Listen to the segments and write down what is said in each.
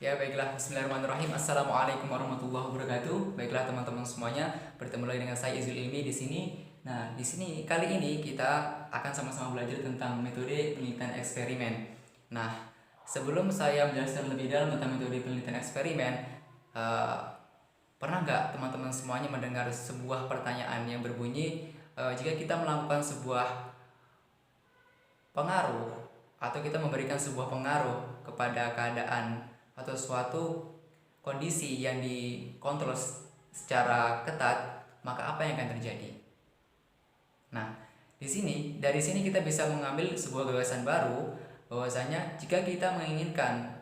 Ya baiklah, Bismillahirrahmanirrahim. Assalamualaikum warahmatullahi wabarakatuh. Baiklah teman-teman semuanya, bertemu lagi dengan saya Izul Ilmi di sini. Nah, di sini kali ini kita akan sama-sama belajar tentang metode penelitian eksperimen. Nah, sebelum saya menjelaskan lebih dalam tentang metode penelitian eksperimen, eh, pernah nggak teman-teman semuanya mendengar sebuah pertanyaan yang berbunyi, jika kita melakukan sebuah pengaruh atau kita memberikan sebuah pengaruh kepada keadaan atau suatu kondisi yang dikontrol secara ketat, maka apa yang akan terjadi? Nah, dari sini kita bisa mengambil sebuah gagasan baru bahwasanya jika kita menginginkan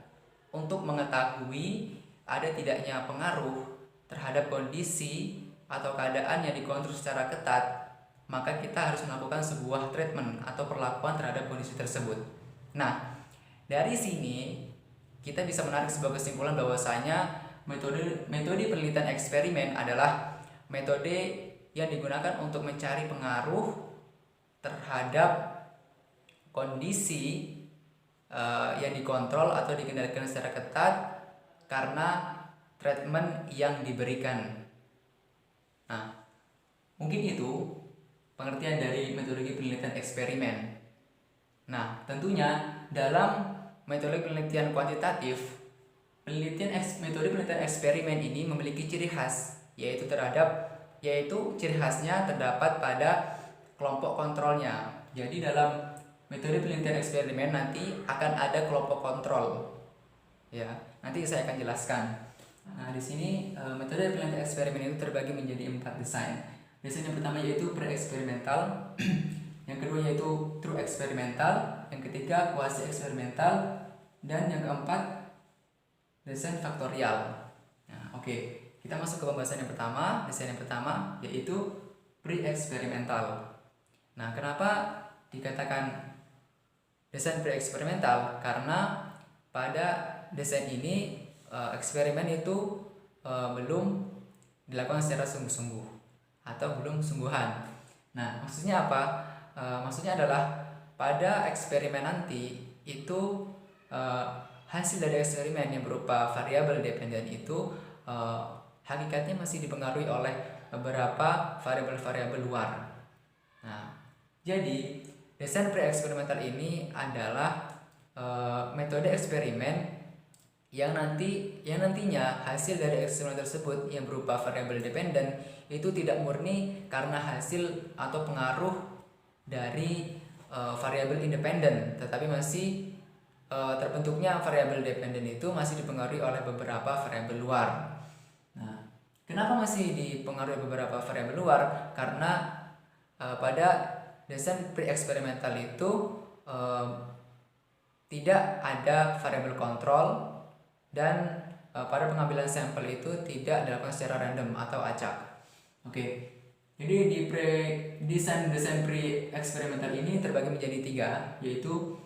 untuk mengetahui ada tidaknya pengaruh terhadap kondisi atau keadaan yang dikontrol secara ketat, maka kita harus melakukan sebuah treatment atau perlakuan terhadap kondisi tersebut. Nah, dari sini kita bisa menarik sebuah kesimpulan bahwasanya metode penelitian eksperimen adalah metode yang digunakan untuk mencari pengaruh terhadap kondisi yang dikontrol atau dikendalikan secara ketat karena treatment yang diberikan. Nah, mungkin itu pengertian dari metodologi penelitian eksperimen. Nah, tentunya dalam metode penelitian kuantitatif, metode penelitian eksperimen ini memiliki ciri khas, yaitu ciri khasnya terdapat pada kelompok kontrolnya. Jadi dalam metode penelitian eksperimen nanti akan ada kelompok kontrol. Ya, nanti saya akan jelaskan. Nah, di sini metode penelitian eksperimen itu terbagi menjadi 4 desain. Desain yang pertama yaitu pre-eksperimental, yang kedua yaitu true eksperimental, yang ketiga quasi eksperimental, dan yang keempat desain faktorial. Nah, oke. Kita masuk ke pembahasan yang pertama. Desain yang pertama yaitu pre-eksperimental. Nah, kenapa dikatakan desain pre-eksperimental? Karena pada desain ini eksperimen itu belum dilakukan secara sungguh-sungguh atau belum sungguhan. Nah, maksudnya apa? Maksudnya adalah pada eksperimen nanti itu hasil dari eksperimen yang berupa variabel dependen itu hakikatnya masih dipengaruhi oleh beberapa variabel-variabel luar. Nah, jadi desain pre-eksperimental ini adalah metode eksperimen yang nantinya hasil dari eksperimen tersebut yang berupa variabel dependen itu tidak murni karena hasil atau pengaruh dari variabel independen, tetapi masih terbentuknya variabel dependen itu masih dipengaruhi oleh beberapa variabel luar. Nah, kenapa masih dipengaruhi beberapa variabel luar? Karena pada desain pre-eksperimental itu tidak ada variabel kontrol dan pada pengambilan sampel itu tidak dilakukan secara random atau acak. Oke. Jadi di desain pre-eksperimental ini terbagi menjadi 3, yaitu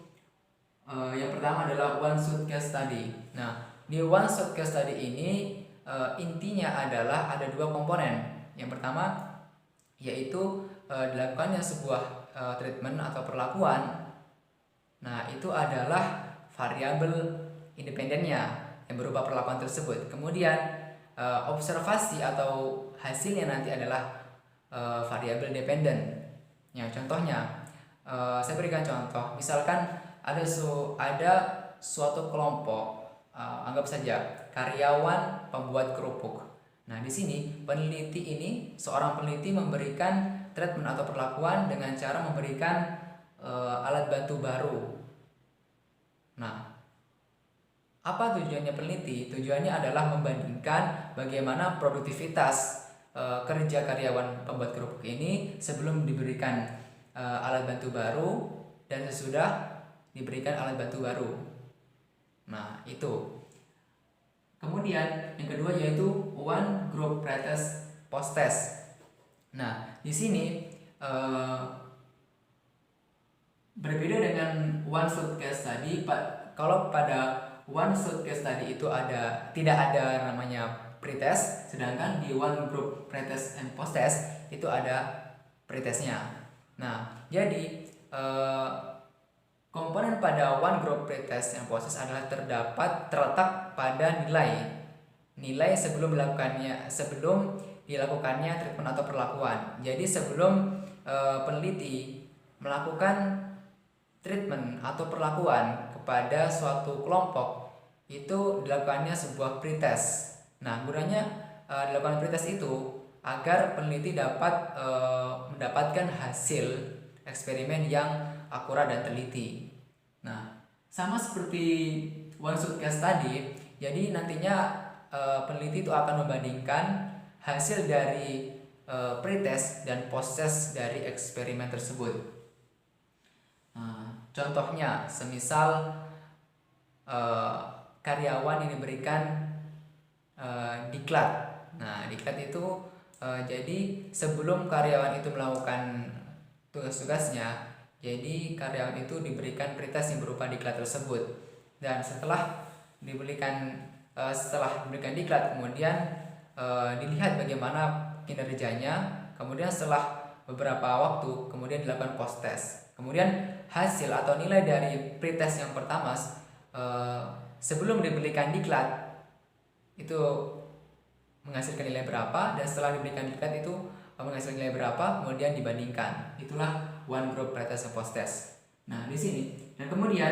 yang pertama adalah one shot case study. Nah, di one shot case study ini intinya adalah ada 2 komponen. Yang pertama yaitu dilakukannya sebuah treatment atau perlakuan. Nah, itu adalah variabel independennya yang berupa perlakuan tersebut. Kemudian observasi atau hasilnya nanti adalah variabel dependen. Ya, contohnya saya berikan contoh. Misalkan ada suatu kelompok, anggap saja karyawan pembuat kerupuk. Nah, di sini seorang peneliti memberikan treatment atau perlakuan dengan cara memberikan alat bantu baru. Nah, apa tujuannya peneliti? Tujuannya adalah membandingkan bagaimana produktivitas kerja karyawan pembuat kerupuk ini sebelum diberikan alat bantu baru dan sesudah diberikan alat bantu baru. Nah, itu. Kemudian yang kedua yaitu one group pretest post test. Nah, di sini berbeda dengan one shot case tadi. Kalau pada one shot case tadi itu tidak ada namanya pretest, sedangkan di one group pretest and post test itu ada pretestnya. Nah, jadi Komponen pada one group pretest yang proses adalah terletak pada nilai sebelum dilakukannya treatment atau perlakuan. Jadi sebelum peneliti melakukan treatment atau perlakuan kepada suatu kelompok, itu dilakukannya sebuah pretest. Nah, gunanya dilakukan pretest itu agar peneliti dapat mendapatkan hasil eksperimen yang akurat dan teliti. Nah, sama seperti one shot case tadi, jadi nantinya peneliti itu akan membandingkan hasil dari pretest dan post-test dari eksperimen tersebut. Contohnya, semisal karyawan ini diberikan diklat. Nah, diklat itu jadi sebelum karyawan itu melakukan tugas-tugasnya, jadi karyawan itu diberikan pretest yang berupa diklat tersebut. Dan setelah diberikan diklat, kemudian dilihat bagaimana kinerjanya. Kemudian setelah beberapa waktu, kemudian dilakukan post test. Kemudian hasil atau nilai dari pretest yang pertama sebelum diberikan diklat itu menghasilkan nilai berapa, dan setelah diberikan diklat itu menghasilkan nilai berapa, kemudian dibandingkan. Itulah one group pretest and post test. Nah, di sini. Dan kemudian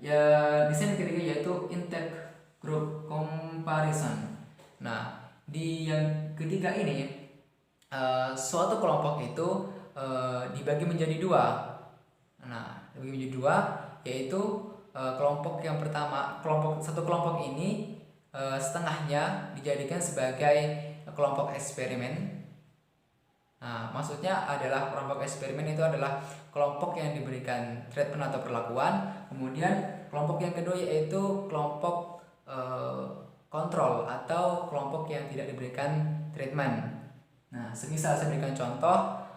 ya desain ketiga yaitu intake group comparison. Nah, di yang ketiga ini suatu kelompok itu dibagi menjadi dua. Nah, dibagi menjadi dua, yaitu kelompok yang pertama, satu kelompok ini setengahnya dijadikan sebagai kelompok eksperimen. Nah, maksudnya adalah kelompok eksperimen itu adalah kelompok yang diberikan treatment atau perlakuan. Kemudian kelompok yang kedua yaitu kelompok kontrol atau kelompok yang tidak diberikan treatment. Nah, semisal saya berikan contoh,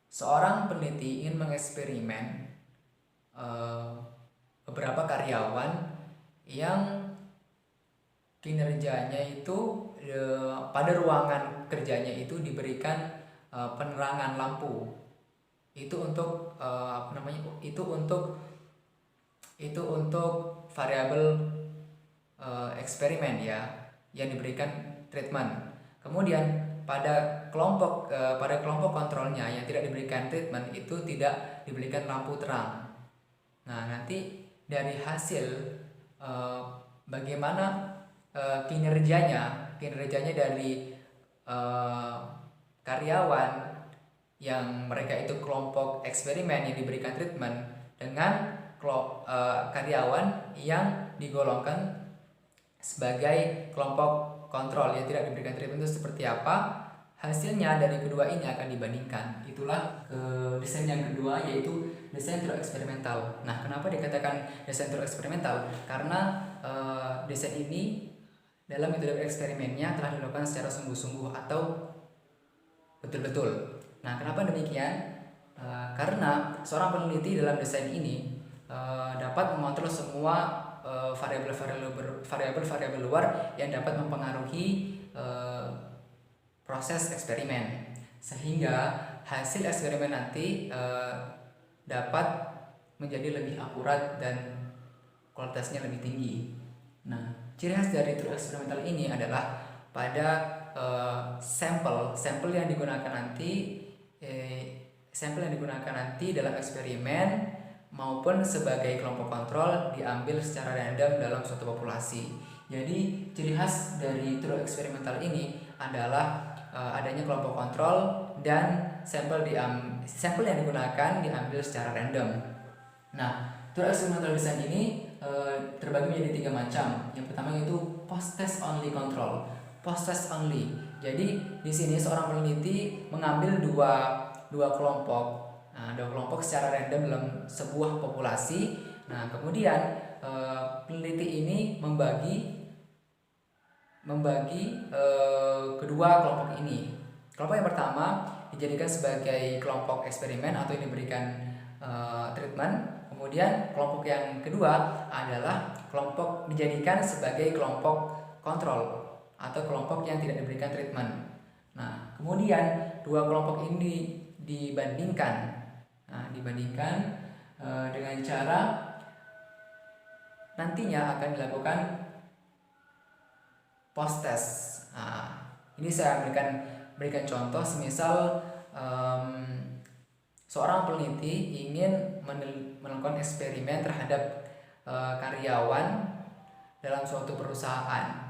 seorang peneliti ingin mengeksperimen beberapa karyawan yang kinerjanya itu pada ruangan kerjanya itu diberikan penerangan lampu. Itu untuk itu untuk variabel eksperimen ya yang diberikan treatment. Kemudian pada kelompok kontrolnya yang tidak diberikan treatment itu tidak diberikan lampu terang. Nah, nanti dari hasil bagaimana kinerjanya dari karyawan yang mereka itu kelompok eksperimen yang diberikan treatment dengan karyawan yang digolongkan sebagai kelompok kontrol yang tidak diberikan treatment itu seperti apa, hasilnya dari kedua ini akan dibandingkan. Itulah desain yang kedua, yaitu desain true eksperimental. Nah, kenapa dikatakan desain true eksperimental? Karena desain ini dalam metode eksperimennya telah dilakukan secara sungguh-sungguh atau betul-betul. Nah, kenapa demikian? Karena seorang peneliti dalam desain ini dapat mengontrol semua variabel-variabel luar yang dapat mempengaruhi proses eksperimen, sehingga hasil eksperimen nanti dapat menjadi lebih akurat dan kualitasnya lebih tinggi. Nah, ciri khas dari true eksperimental ini adalah pada sampel yang digunakan nanti dalam eksperimen maupun sebagai kelompok kontrol diambil secara random dalam suatu populasi. Jadi ciri khas dari true eksperimental ini adalah adanya kelompok kontrol dan sampel yang digunakan diambil secara random. Nah, true experimental design ini terbagi menjadi 3 macam. Yang pertama yaitu post-test only control. Post-test only. Jadi di sini seorang peneliti mengambil dua kelompok. Nah, dua kelompok secara random dalam sebuah populasi. Nah, kemudian peneliti ini membagi kedua kelompok ini. Kelompok yang pertama dijadikan sebagai kelompok eksperimen atau yang diberikan treatment. Kemudian kelompok yang kedua adalah kelompok dijadikan sebagai kelompok kontrol atau kelompok yang tidak diberikan treatment. Nah, kemudian dua kelompok ini dibandingkan. Nah, dibandingkan dengan cara nantinya akan dilakukan post test. Nah, ini saya berikan contoh, semisal seorang peneliti ingin melakukan eksperimen terhadap karyawan dalam suatu perusahaan.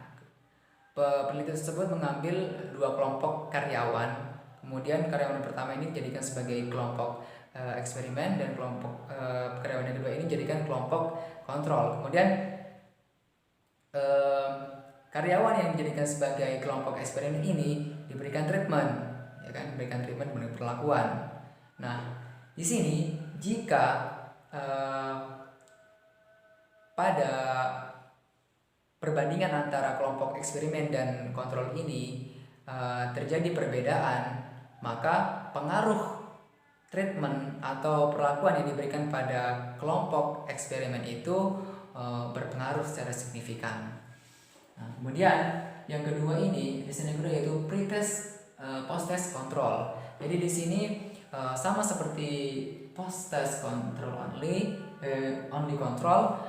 Peneliti tersebut mengambil 2 kelompok karyawan, kemudian karyawan yang pertama ini dijadikan sebagai kelompok eksperimen, dan kelompok karyawan yang kedua ini dijadikan kelompok kontrol. Kemudian karyawan yang dijadikan sebagai kelompok eksperimen ini diberikan treatment, ya kan, diberikan treatment dengan perlakuan. Nah, di sini jika pada perbandingan antara kelompok eksperimen dan kontrol ini terjadi perbedaan, maka pengaruh treatment atau perlakuan yang diberikan pada kelompok eksperimen itu berpengaruh secara signifikan. Nah, kemudian yang kedua ini, desain yang kedua yaitu pre-test post-test control. Jadi di sini sama seperti post-test control only control,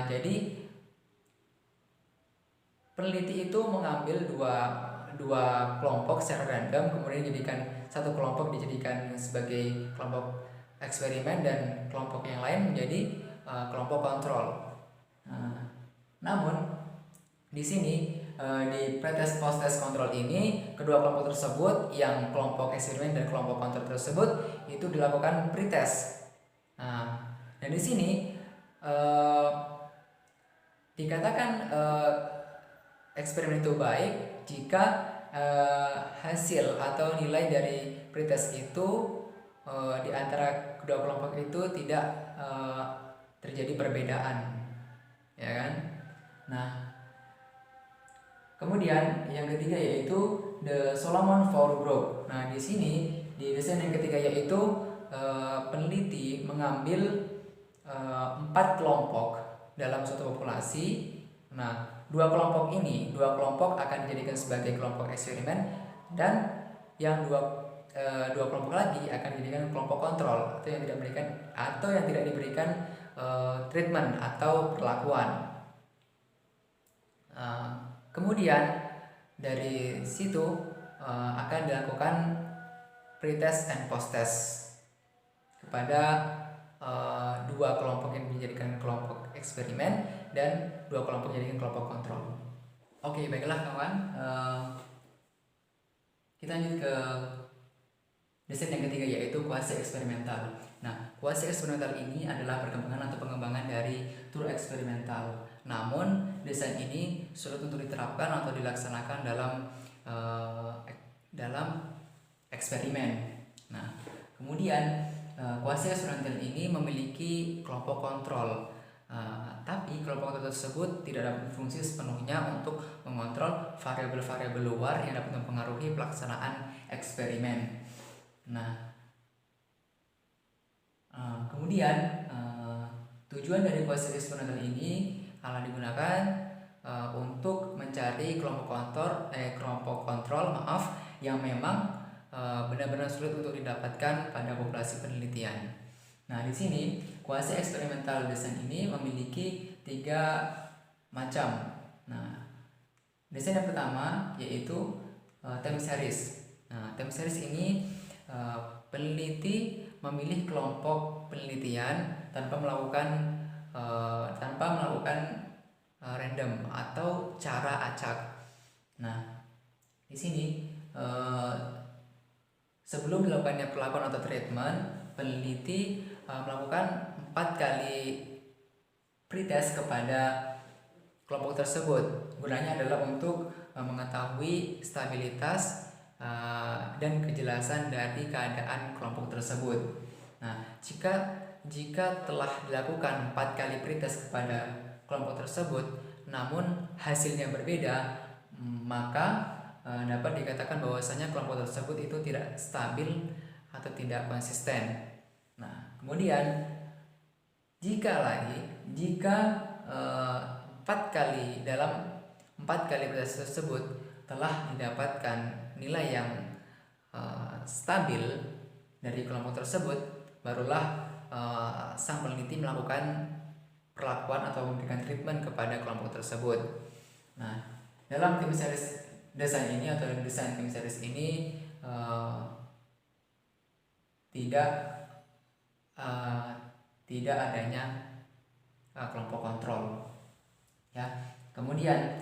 jadi peneliti itu mengambil dua kelompok secara random, kemudian dijadikan satu kelompok dijadikan sebagai kelompok eksperimen dan kelompok yang lain menjadi kelompok kontrol. Namun di sini di pretest post-test control ini, kedua kelompok tersebut, yang kelompok eksperimen dan kelompok kontrol tersebut, itu dilakukan pretest. Dan di sini dikatakan eksperimen itu baik jika hasil atau nilai dari pretest itu di antara kedua kelompok itu tidak terjadi perbedaan, ya kan? Nah, kemudian yang ketiga yaitu the Solomon-Four group. Nah, di sini di desain yang ketiga yaitu peneliti mengambil 4 kelompok dalam suatu populasi. Nah, dua kelompok akan dijadikan sebagai kelompok eksperimen, dan yang dua kelompok lagi akan dijadikan kelompok kontrol atau yang tidak diberikan treatment atau perlakuan. Kemudian dari situ akan dilakukan pre-test and post-test kepada dua kelompok yang dijadikan kelompok eksperimen dan dua kelompok yang dijadikan kelompok kontrol. Oke, baiklah kawan, kita lanjut ke desain yang ketiga yaitu kuasi eksperimental. Nah, kuasi eksperimental ini adalah perkembangan atau pengembangan dari tour eksperimental. Namun, desain ini sulit untuk diterapkan atau dilaksanakan dalam eksperimen. Nah, kemudian kuasi eksperimental ini memiliki kelompok kontrol, tapi kelompok kontrol tersebut tidak dapat berfungsi sepenuhnya untuk mengontrol variabel-variabel luar yang dapat mempengaruhi pelaksanaan eksperimen. Nah, kemudian tujuan dari kuasi eksperimental ini akan digunakan untuk mencari kelompok kontrol yang memang benar-benar sulit untuk didapatkan pada populasi penelitian. Nah, di sini kuasi eksperimental desain ini memiliki 3 macam. Nah, desain yang pertama yaitu time series. Nah, time series ini peneliti memilih kelompok penelitian tanpa melakukan random atau cara acak. Nah, di sini sebelum dilakukannya perlakuan atau treatment, peneliti melakukan 4 kali pretest kepada kelompok tersebut. Gunanya adalah untuk mengetahui stabilitas dan kejelasan dari keadaan kelompok tersebut. Nah, jika telah dilakukan 4 kali pretest kepada kelompok tersebut, namun hasilnya berbeda, maka dapat dikatakan bahwasanya kelompok tersebut itu tidak stabil atau tidak konsisten. Nah, kemudian jika 4 kali pretest tersebut telah didapatkan nilai yang stabil dari kelompok tersebut, barulah sang peneliti melakukan perlakuan atau memberikan treatment kepada kelompok tersebut. Nah, dalam tim series desain ini atau desain tim series ini tidak adanya kelompok kontrol, ya. Kemudian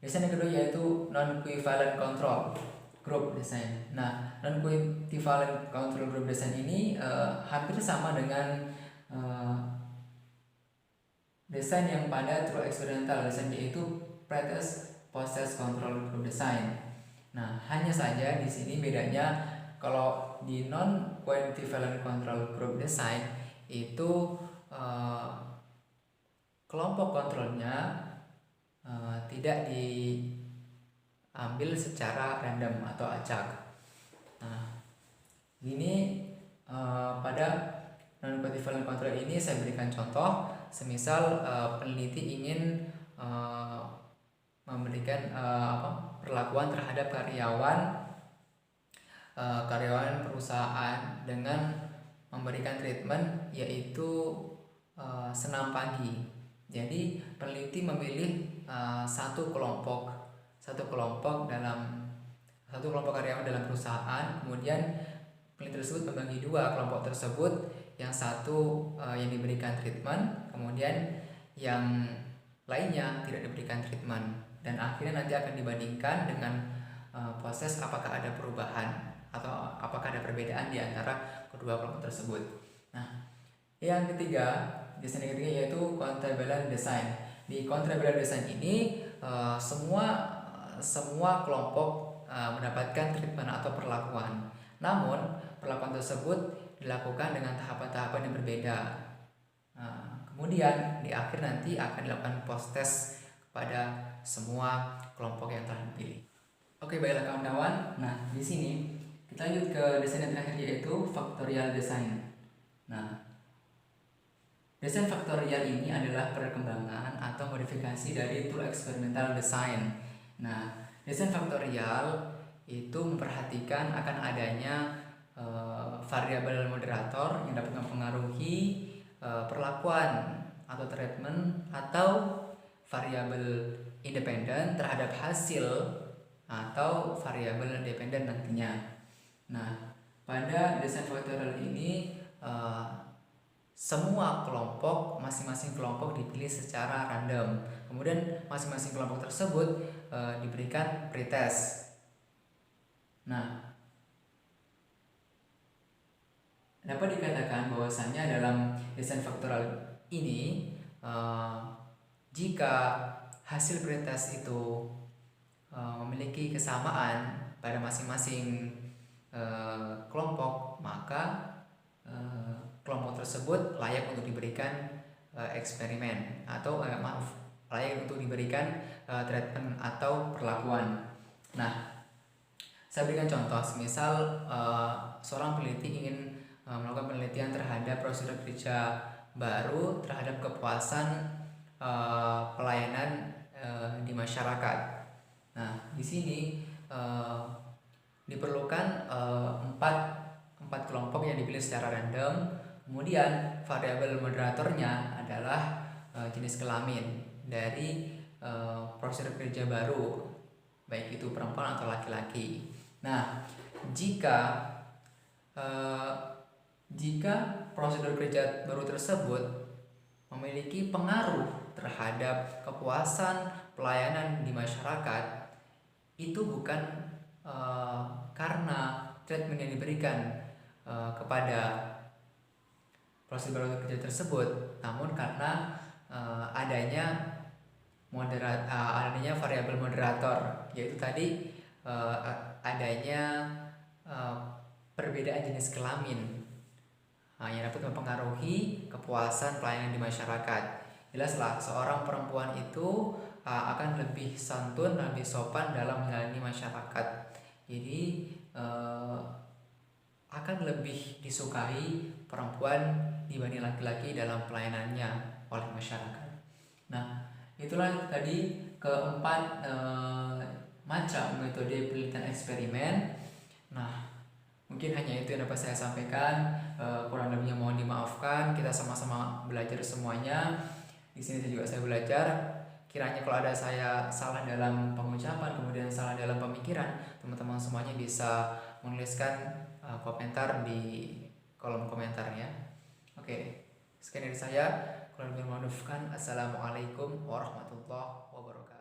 desain yang kedua yaitu non-equivalent control group design. Nah, non-equivalent control group design ini hampir sama dengan desain yang pada true experimental design, yaitu pre-test post-test control group design. Nah, hanya saja di sini bedanya, kalau di non-equivalent control group design itu kelompok kontrolnya tidak diambil secara random atau acak. Nah, ini pada non-equivalent control ini saya berikan contoh, semisal peneliti ingin memberikan perlakuan terhadap karyawan perusahaan dengan memberikan treatment yaitu senam pagi. Jadi peneliti memilih satu kelompok karyawan dalam perusahaan, kemudian peneliti tersebut membagi dua kelompok tersebut, yang satu yang diberikan treatment, kemudian yang lainnya tidak diberikan treatment, dan akhirnya nanti akan dibandingkan dengan proses apakah ada perubahan atau apakah ada perbedaan di antara kedua kelompok tersebut. Nah, yang ketiga, desain yang ketiga yaitu contravalent design. Di contravalent design ini semua kelompok mendapatkan treatment atau perlakuan. Namun perlakuan tersebut dilakukan dengan tahapan-tahapan yang berbeda. Kemudian di akhir nanti akan dilakukan post test kepada semua kelompok yang telah dipilih. Oke, baiklah kawan-kawan. Nah, di sini kita lanjut ke desain yang terakhir yaitu factorial design. Nah, desain faktorial ini adalah perkembangan atau modifikasi dari true experimental design. Nah, desain faktorial itu memperhatikan akan adanya variabel moderator yang dapat mempengaruhi perlakuan atau treatment, atau variabel independen terhadap hasil, atau variabel dependen nantinya. Nah, pada desain faktorial ini semua kelompok, masing-masing kelompok dipilih secara random. Kemudian masing-masing kelompok tersebut diberikan pretest. Nah, dapat dikatakan bahwasanya dalam desain faktorial ini jika hasil pretest itu memiliki kesamaan pada masing-masing kelompok, maka kelompok tersebut layak untuk diberikan eksperimen atau layak untuk diberikan treatment atau perlakuan. Nah, saya berikan contoh, semisal seorang peneliti ingin melakukan penelitian terhadap prosedur kerja baru terhadap kepuasan pelayanan di masyarakat. Nah, di sini diperlukan empat kelompok yang dipilih secara random. Kemudian variabel moderatornya adalah jenis kelamin dari prosedur kerja baru, baik itu perempuan atau laki-laki. Nah, jika prosedur kerja baru tersebut memiliki pengaruh terhadap kepuasan pelayanan di masyarakat, itu bukan karena treatment yang diberikan kepada prosedur kerja tersebut, namun karena adanya variabel moderator, yaitu tadi adanya perbedaan jenis kelamin yang dapat mempengaruhi kepuasan pelayanan di masyarakat. Jelaslah, seorang perempuan itu akan lebih santun, lebih sopan dalam menjalani masyarakat. Jadi akan lebih disukai perempuan dibanding laki-laki dalam pelayanannya oleh masyarakat. Nah, itulah tadi keempat macam metode penelitian eksperimen. Nah, Mungkin hanya itu yang dapat saya sampaikan. Kurang lebihnya mohon dimaafkan. Kita sama-sama belajar semuanya. Di sini saya belajar. Kiranya kalau ada saya salah dalam pengucapan, kemudian salah dalam pemikiran, teman-teman semuanya bisa menuliskan komentar di kolom komentarnya. Oke, sekian dari saya. Kurang lebih mohon maafkan. Assalamualaikum warahmatullahi wabarakatuh.